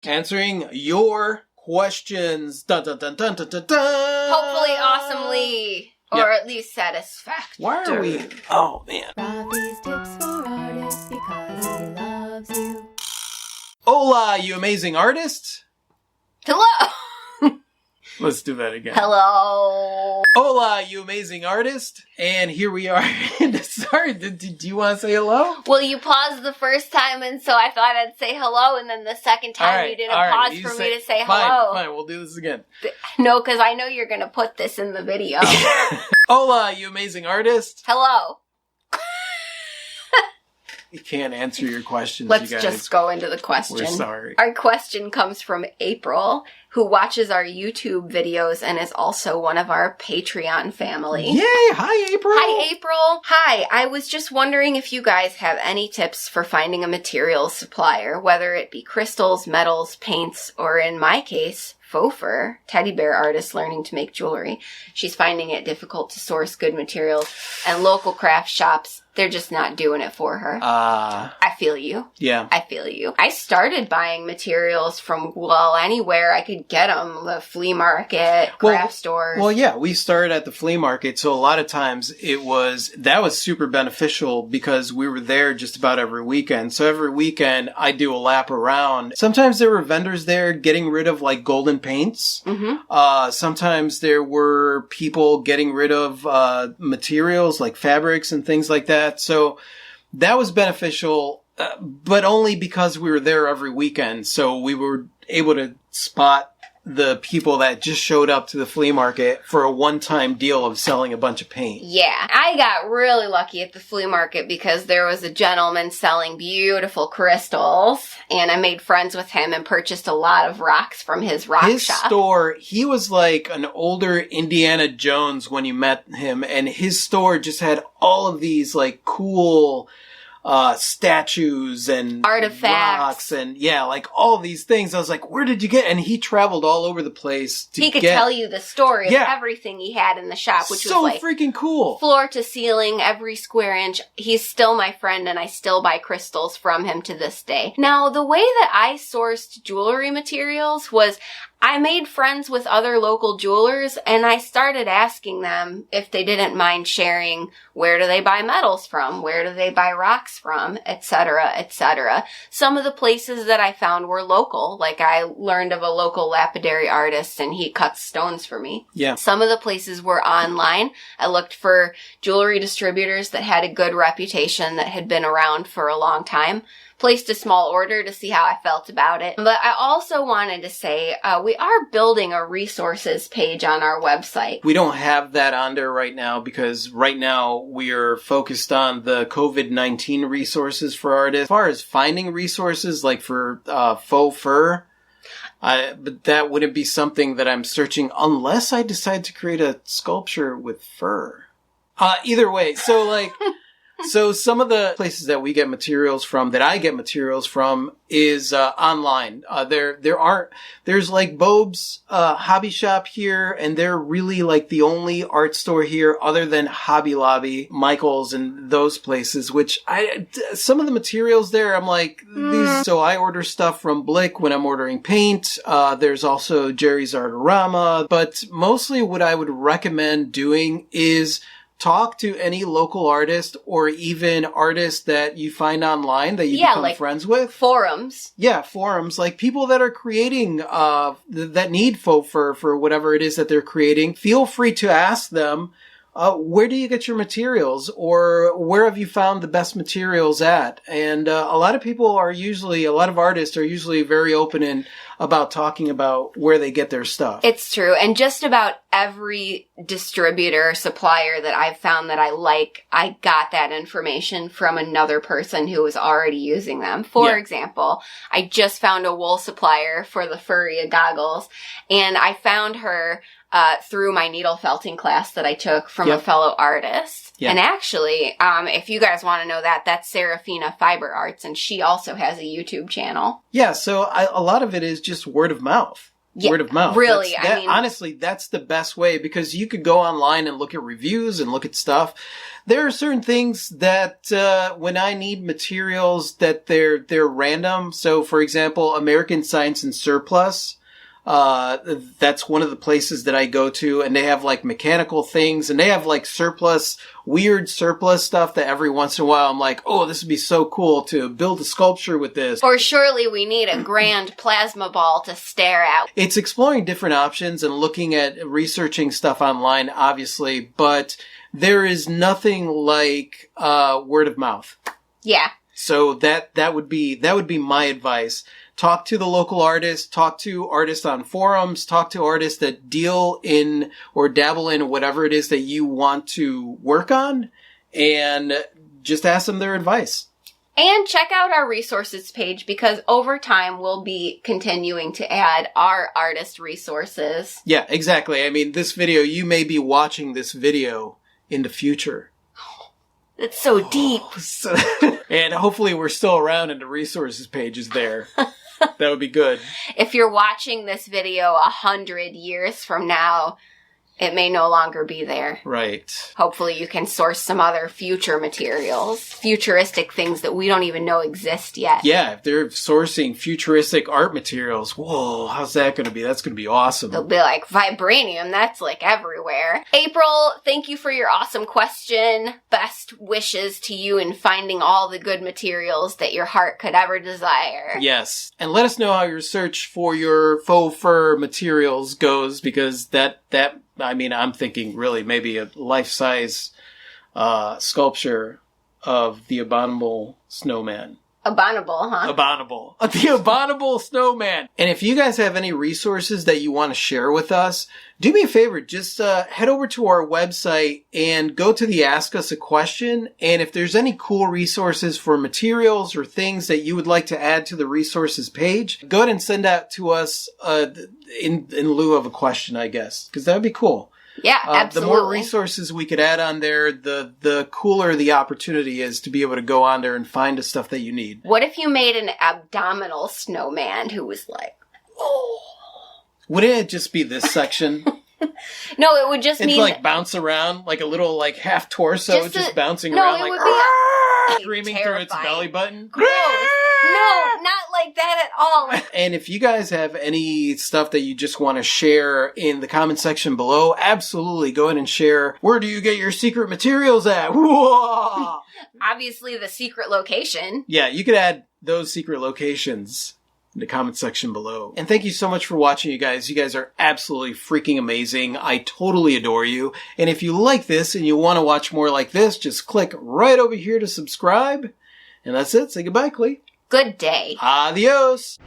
Answering your questions. Dun, dun, dun, dun, dun, dun, dun. Hopefully awesomely. Or at least satisfactory. Why are we... Oh, man. Rafi's tips for artists because he loves you. Hola, you amazing artist. Hello. Let's do that again. Hello. Hola, you amazing artist. And here we are. Sorry, do you want to say hello? Well, you paused the first time, and so I thought I'd say hello, and then the second time you didn't pause for me to say hello. Fine, we'll do this again. No, because I know you're going to put this in the video. Hola, you amazing artist. Hello. We can't answer your questions, Let's you guys. just go into the question. We're sorry. Our question comes from April, who watches our YouTube videos and is also one of our Patreon family. Yay! Hi, April! Hi, April. Hi, I was just wondering if you guys have any tips for finding a materials supplier, whether it be crystals, metals, paints, or in my case, faux fur, teddy bear artist learning to make jewelry. She's finding it difficult to source good materials, and local craft shops, they're just not doing it for her. I feel you. Yeah. I feel you. I started buying materials from, well, anywhere I could get them. The flea market, craft stores. Well, yeah, we started at the flea market, so a lot of times that was super beneficial because we were there just about every weekend. So every weekend I do a lap around. Sometimes there were vendors there getting rid of like golden paints. Mm-hmm. Sometimes there were people getting rid of materials like fabrics and things like that. So that was beneficial, but only because we were there every weekend. So we were able to spot the people that just showed up to the flea market for a one-time deal of selling a bunch of paint. Yeah, I got really lucky at the flea market because there was a gentleman selling beautiful crystals, and I made friends with him and purchased a lot of rocks from his rock shop. His store, he was like an older Indiana Jones when you met him, and his store just had all of these like cool statues and artifacts rocks and like all of these things. I was like, where did you get? And he traveled all over the place to He could tell you the story of everything he had in the shop, which so was like freaking cool. Floor to ceiling, every square inch. He's still my friend and I still buy crystals from him to this day. Now, the way that I sourced jewelry materials was I made friends with other local jewelers and I started asking them if they didn't mind sharing where do they buy metals from, where do they buy rocks from, etc., etc. Some of the places that I found were local, like I learned of a local lapidary artist and he cuts stones for me. Yeah. Some of the places were online. I looked for jewelry distributors that had a good reputation, that had been around for a long time. Placed a small order to see how I felt about it. But I also wanted to say, we are building a resources page on our website. We don't have that on there right now because right now we are focused on the COVID-19 resources for artists. As far as finding resources, like for faux fur, but that wouldn't be something that I'm searching unless I decide to create a sculpture with fur. Either way, so like... So some of the places that we get materials from, that I get materials from, is online. There's like Bob's Hobby Shop here, and they're really like the only art store here other than Hobby Lobby, Michael's, and those places, which some of the materials there, I'm like, these. So I order stuff from Blick when I'm ordering paint. There's also Jerry's Artorama, but mostly what I would recommend doing is talk to any local artist or even artists that you find online that you become like friends with. Forums. Yeah, forums. Like people that are creating, that need faux fur for whatever it is that they're creating. Feel free to ask them, where do you get your materials? Or where have you found the best materials at? And a lot of artists are usually very open and about talking about where they get their stuff. It's true. And just about every distributor, supplier that I've found that I like, I got that information from another person who was already using them. For example, I just found a wool supplier for the Furia goggles, and I found her through my needle felting class that I took from a fellow artist. Yeah. And actually, if you guys want to know that, that's Serafina Fiber Arts, and she also has a YouTube channel. Yeah, so a lot of it is just word of mouth. Yeah, word of mouth. really, Honestly, that's the best way, because you could go online and look at reviews and look at stuff. There are certain things that, when I need materials, that they're random. So, for example, American Science and Surplus, that's one of the places that I go to, and they have like mechanical things, and they have like weird surplus stuff that every once in a while I'm like, oh, this would be so cool to build a sculpture with this. Or surely we need a grand plasma ball to stare at. It's exploring different options and looking at researching stuff online, obviously, but there is nothing like word of mouth. Yeah. So that would be my advice. Talk to the local artists, talk to artists on forums, talk to artists that deal in or dabble in whatever it is that you want to work on, and just ask them their advice. And check out our resources page, because over time we'll be continuing to add our artist resources. Yeah, exactly. I mean, this video, you may be watching this video in the future. It's so deep. And hopefully we're still around and the resources page is there. That would be good. If you're watching this video 100 years from now, it may no longer be there. Right. Hopefully you can source some other future materials, futuristic things that we don't even know exist yet. Yeah, if they're sourcing futuristic art materials, whoa, how's that going to be? That's going to be awesome. They'll be like, vibranium, that's like everywhere. April, thank you for your awesome question. Best wishes to you in finding all the good materials that your heart could ever desire. Yes. And let us know how your search for your faux fur materials goes, because I'm thinking really maybe a life-size sculpture of the Abominable Snowman. Abominable, huh? Abominable. The Abominable Snowman. And if you guys have any resources that you want to share with us, do me a favor. Just head over to our website and go to the Ask Us a Question. And if there's any cool resources for materials or things that you would like to add to the resources page, go ahead and send that to us in lieu of a question, I guess, because that would be cool. Yeah, absolutely. The more resources we could add on there, the cooler the opportunity is to be able to go on there and find the stuff that you need. What if you made an abdominal snowman who was like, oh. Wouldn't it just be this section? No, it would just It'd mean... like bounce around, like a little like half torso just bouncing no, around it like would be screaming terrifying. through its belly button. Gross. No, not like that at all. And if you guys have any stuff that you just want to share in the comment section below, absolutely go ahead and share. Where do you get your secret materials at? Whoa! Obviously the secret location. Yeah, you could add those secret locations in the comment section below. And thank you so much for watching, you guys. You guys are absolutely freaking amazing. I totally adore you. And if you like this and you want to watch more like this, just click right over here to subscribe. And that's it. Say goodbye, Clee. Good day. Adios.